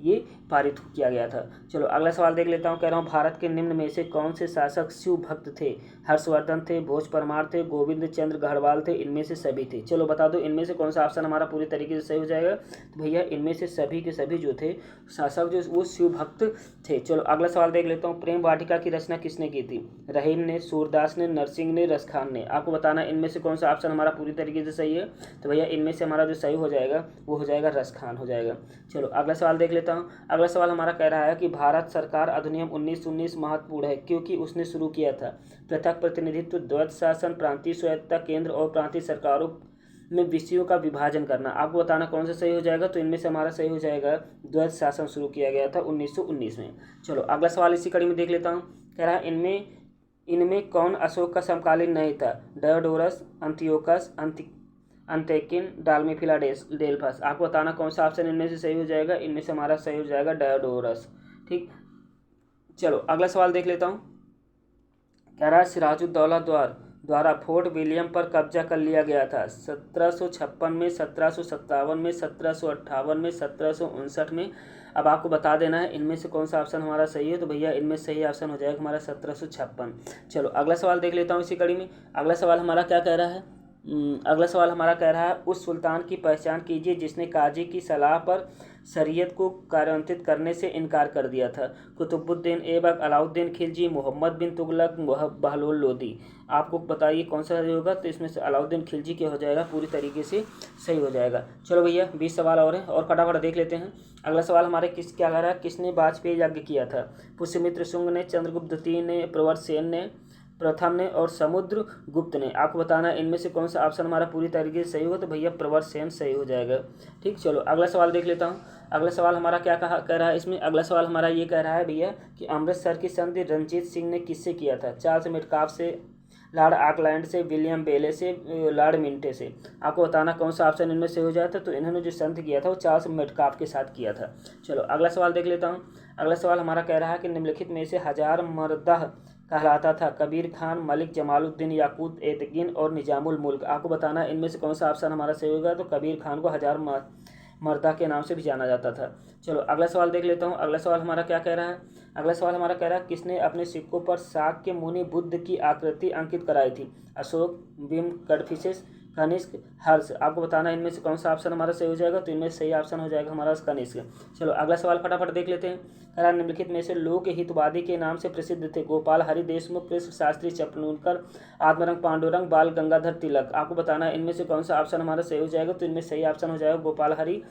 ये पारित किया गया था। चलो अगला सवाल देख लेता हूँ। कह रहा हूँ भारत के निम्न में से कौन से शासक शिव भक्त थे? हर्षवर्धन थे, भोज परमार थे, गोविंद चंद्र गढ़वाल थे, इनमें से सभी थे। चलो बता दो इनमें से कौन सा ऑप्शन हमारा पूरी तरीके से सही हो जाएगा। तो भैया इनमें से सभी के सभी जो थे शासक जो वो शिव भक्त थे। चलो अगला सवाल देख लेता हूँ। प्रेम वाटिका की रचना किसने की थी? रहीम ने, सूरदास ने, नरसिंह ने, रसखान ने। आपको बताना इनमें से कौन सा ऑप्शन हमारा पूरी तरीके से सही है। तो भैया इनमें से हमारा जो सही हो जाएगा वो हो जाएगा रसखान हो जाएगा। चलो अगला सवाल देख लेता हूँ। अगला सवाल हमारा कह रहा है कि भारत सरकार अधिनियम 1919 महत्वपूर्ण है क्योंकि उसने शुरू किया था पृथक प्रतिनिधित्व, द्वैत शासन, प्रांतीय स्वायत्तता, केंद्र और प्रांतीय सरकारों में विषयों का विभाजन करना। आपको बताना कौन सा सही हो जाएगा। तो इनमें से हमारा सही हो जाएगा द्वैत शासन शुरू किया गया था 1919 में। चलो अगला सवाल इसी कड़ी में देख लेता हूँ। कह रहा है इनमें कौन अशोक का समकालीन नहीं था? डायोडोरस, अंतियोकस, अंतेकिन, डालमी, फिलाडेल्फस। आपको बताना कौन सा ऑप्शन इनमें से सही हो जाएगा। इनमें से हमारा सही हो जाएगा डायोडोरस। ठीक। चलो अगला सवाल देख लेता हूँ। कह रहा है सिराजुद्दौला द्वारा फोर्ट विलियम पर कब्जा कर लिया गया था 1756 में, 1757 में, 1758 में, 1759 में। अब आपको बता देना है इनमें से कौन सा ऑप्शन हमारा सही है। तो भैया इनमें सही ऑप्शन हो जाएगा हमारा 1756। चलो अगला सवाल देख लेता हूँ इसी कड़ी में। अगला सवाल हमारा क्या कह रहा है? अगला सवाल हमारा कह रहा है उस सुल्तान की पहचान कीजिए जिसने काजी की सलाह पर शरीयत को कार्यान्वित करने से इनकार कर दिया था। कुतुबुद्दीन ऐबक, अलाउद्दीन खिलजी, मोहम्मद बिन तुगलक, बहलोल लोदी। आपको बताइए कौन सा सही होगा। तो इसमें से अलाउद्दीन खिलजी के हो जाएगा पूरी तरीके से सही हो जाएगा। चलो भैया 20 सवाल और हैं और फटाफट देख लेते हैं। अगला सवाल हमारे क्या कह रहा है? किसने वाजपेयी यज्ञ किया था? पुष्यमित्र शुंग ने, चंद्रगुप्त द्वितीय ने, प्रवरसेन ने, प्रथम ने और समुद्रगुप्त ने। आपको बताना है इनमें से कौन सा ऑप्शन हमारा पूरी तरीके से सही होगा। तो भैया प्रवरसेन सही हो जाएगा। ठीक। चलो अगला सवाल देख लेता हूँ। अगला सवाल हमारा क्या कह रहा है इसमें? अगला सवाल हमारा ये कह रहा है भैया कि अमृतसर की संधि रणजीत सिंह ने किससे किया था? चार्ल्स मेटकाफ से, लॉर्ड ऑकलैंड से, विलियम बेले से, लॉर्ड मिंटे से। आपको बताना कौन सा ऑप्शन इनमें से हो जाता है। तो इन्होंने जो संधि किया था वो चार्ल्स मेटकाफ के साथ किया था। चलो अगला सवाल देख लेता हूँ। अगला सवाल हमारा कह रहा है कि निम्नलिखित में से हजार मरदह कहलाता था? कबीर खान, मलिक जमालुद्दीन, याकूत एतकीन और निजामुल मुल्क। आपको बताना है इनमें से कौन सा ऑप्शन हमारा सही होगा। तो कबीर खान को हजार मर्दा के नाम से भी जाना जाता था। चलो अगला सवाल देख लेता हूँ। अगला सवाल हमारा क्या कह रहा है। अगला सवाल हमारा कह रहा है किसने अपने सिक्कों पर शाक्य मुनि बुद्ध की आकृति अंकित कराई थी। अशोक, बिम, कड़फिसेस, कनिष्क, हर्ष। आपको बताना है इनमें से कौन सा ऑप्शन हमारा सही हो जाएगा। तो इनमें सही ऑप्शन हो जाएगा हमारा कनिष्क। चलो अगला सवाल फटाफट देख लेते हैं। कह रहा निम्नलिखित में से लोक हितवादी के नाम से प्रसिद्ध थे। गोपाल हरि देशमुख, कृष्ण शास्त्री चपलूनकर, आत्मरंग पांडुरंग, बाल गंगाधर तिलक। आपको बताना है इनमें से कौन सा ऑप्शन हमारा सही हो जाएगा। तो इनमें सही ऑप्शन हो जाएगा गोपाल हरि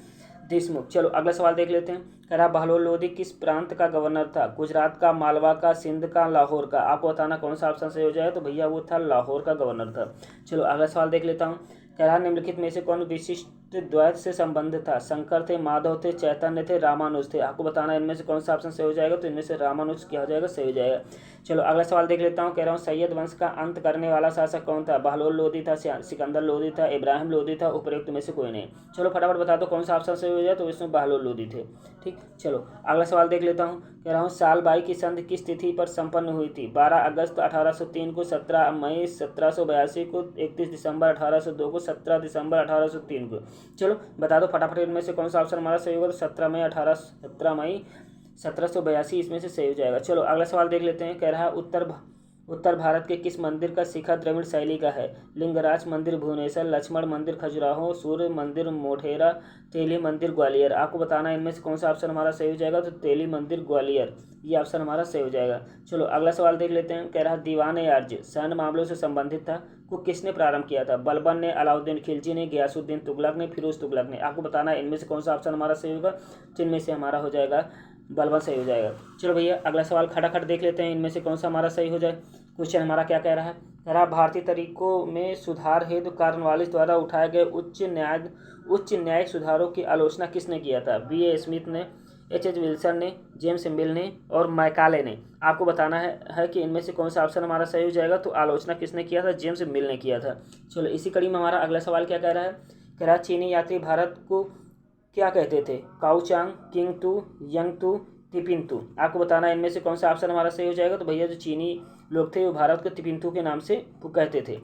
देशमुख। चलो अगला सवाल देख लेते हैं। कह रहा बहलोल लोधी किस प्रांत का गवर्नर था। गुजरात का, मालवा का, सिंध का, लाहौर का। आपको बताना कौन सा ऑप्शन सही हो जाएगा। तो भैया वो था लाहौर का गवर्नर था। चलो अगला सवाल देख लेता हूँ। कह रहा निम्नलिखित में से कौन विशिष्ट द्वैत से संबंध था। शंकर थे, माधव थे, चैतन्य थे, रामानुज थे। आपको बताना है इनमें से कौन सा ऑप्शन सही हो जाएगा। तो इनमें से रामानुज क्या हो जाएगा, सही हो जाएगा। चलो अगला सवाल देख लेता हूँ। कह रहा हूँ सैयद वंश का अंत करने वाला शासक कौन था। बहलोल लोधी था, सिकंदर लोधी था, इब्राहिम लोधी था, उपरोक्त में से कोई नहीं। चलो फटाफट बता दो कौन सा ऑप्शन सही हो जाए। तो इसमें बहलोल लोधी थे। ठीक, चलो अगला सवाल देख लेता हूँ। कह रहा हूँ साल बाई की संधि किस तिथि पर संपन्न हुई थी। 12 अगस्त 1803 को, 17 मई 1782 को, 31 दिसंबर 1802 को, 17 दिसंबर 1803 को। चलो बता दो फटाफट इनमें से कौन सा ऑप्शन हमारा सही होगा। तो 17 मई 1782 इसमें से सही हो जाएगा। चलो अगला सवाल देख लेते हैं। कह रहा है उत्तर भारत के किस मंदिर का शिखर द्रविड़ शैली का है। लिंगराज मंदिर भुवनेश्वर, लक्ष्मण मंदिर खजुराहो, सूर्य मंदिर मोढेरा, तेली मंदिर ग्वालियर। आपको बताना है इनमें से कौन सा ऑप्शन हमारा सही हो जाएगा। तो तेली मंदिर ग्वालियर, ये ऑप्शन हमारा सही हो जाएगा। चलो अगला सवाल देख लेते हैं। कह रहा दीवान अर्ज सैन्य मामलों से संबंधित था को किसने प्रारंभ किया था। बलबन ने, अलाउद्दीन खिलजी ने, गयासुद्दीन तुगलक ने, फिरोज तुगलक ने। आपको बताना है इनमें से कौन सा ऑप्शन हमारा सही होगा। तो इनमें से हमारा हो जाएगा बलबन सही हो जाएगा। चलो भैया अगला सवाल खटाखट देख लेते हैं इनमें से कौन सा हमारा सही हो जाए। क्वेश्चन हमारा क्या कह रहा है। कह रहा भारतीय तरीकों में सुधार हेतु कॉर्नवालिस द्वारा उठाए गए उच्च न्यायिक सुधारों की आलोचना किसने किया था। B.A. स्मिथ ने, H.H. विल्सन ने, जेम्स मिल ने और मैकाले ने। आपको बताना है कि इनमें से कौन सा ऑप्शन हमारा सही हो जाएगा। तो आलोचना किसने किया था, जेम्स मिल ने किया था। चलो इसी कड़ी में हमारा अगला सवाल क्या कह रहा है। कह रहा चीनी यात्री भारत को क्या कहते थे। काउचांग, किंगतू, यंगतू, तिपिंतू। आपको बताना है इनमें से कौन सा ऑप्शन हमारा सही हो जाएगा। तो भैया जो चीनी लोग थे वो भारत को तिपिंतू के नाम से पुकारते थे।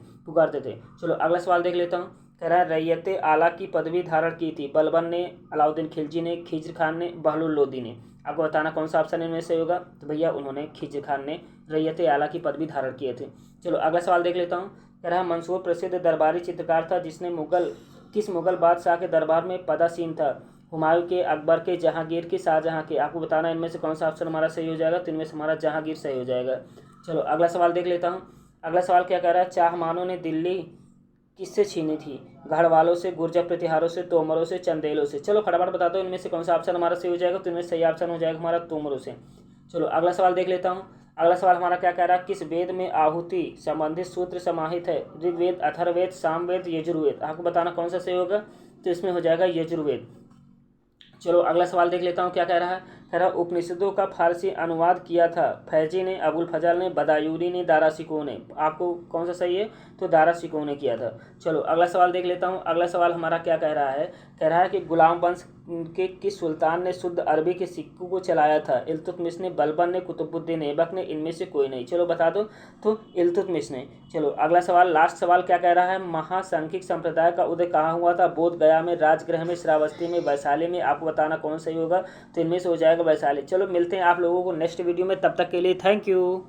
चलो अगला सवाल देख लेता हूँ। कह रहा है रैयत आला की पदवी धारण की थी। बलबन ने, अलाउद्दीन खिलजी ने, खिज्र खान ने, बहलोल लोधी ने। आपको बताना कौन सा ऑप्शन इनमें से होगा। तो भैया उन्होंने, खिज्र खान ने रैयत आला की पदवी धारण किए थे। चलो अगला सवाल देख लेता हूँ। कह रहा है मंसूर प्रसिद्ध दरबारी चित्रकार था जिसने किस मुगल बादशाह के दरबार में पदासीन था। हुमायूं के, अकबर के, जहांगीर के, शाहजहां के। आपको बताना इनमें से कौन सा ऑप्शन हमारा सही हो जाएगा। तो इनमें से हमारा जहांगीर सही हो जाएगा। चलो अगला सवाल देख लेता हूँ। अगला सवाल क्या कह रहा है। चाहमानों ने दिल्ली किससे छीनी थी। गढ़वालों से, गुर्जर प्रतिहारों से, तोमरों से, चंदेलों से। चलो फटाफट बता दो इनमें से कौन सा ऑप्शन हमारा सही हो जाएगा। तो इनमें सही ऑप्शन हो जाएगा हमारा तोमरों से। चलो अगला सवाल देख लेता हूँ। अगला सवाल हमारा क्या कह रहा है। किस वेद में आहुति संबंधित सूत्र समाहित है। ऋग्वेद, अथर्ववेद, सामवेद, यजुर्वेद। आपको बताना कौन सा सही होगा। तो इसमें हो जाएगा यजुर्वेद। चलो अगला सवाल देख लेता हूँ क्या कह रहा है। कह रहा उपनिषदों का फारसी अनुवाद किया था। फैजी ने, अबुल फजल ने, बदायूरी ने, दारा शिकोह ने। आपको कौन सा सही है। तो दारा शिकोह ने किया था। चलो अगला सवाल देख लेता हूँ। अगला सवाल हमारा क्या कह रहा है। कह रहा है कि गुलाम वंश के किस सुल्तान ने शुद्ध अरबी के सिक्कों को चलाया था। इल्तुतमिश ने, बलबन ने, कुतुबुद्दीन ऐबक ने, इनमें से कोई नहीं। चलो बता दो। तो इल्तुतमिश ने। चलो अगला सवाल, लास्ट सवाल क्या कह रहा है। महासंख्यिक संप्रदाय का उदय कहाँ हुआ था। बोध गया में, राजगृह में, श्रावस्ती में, वैशाली में। आपको बताना कौन सही होगा। तो इनमें से हो जाएगा वैशाली। चलो मिलते हैं आप लोगों को नेक्स्ट वीडियो में, तब तक के लिए थैंक यू।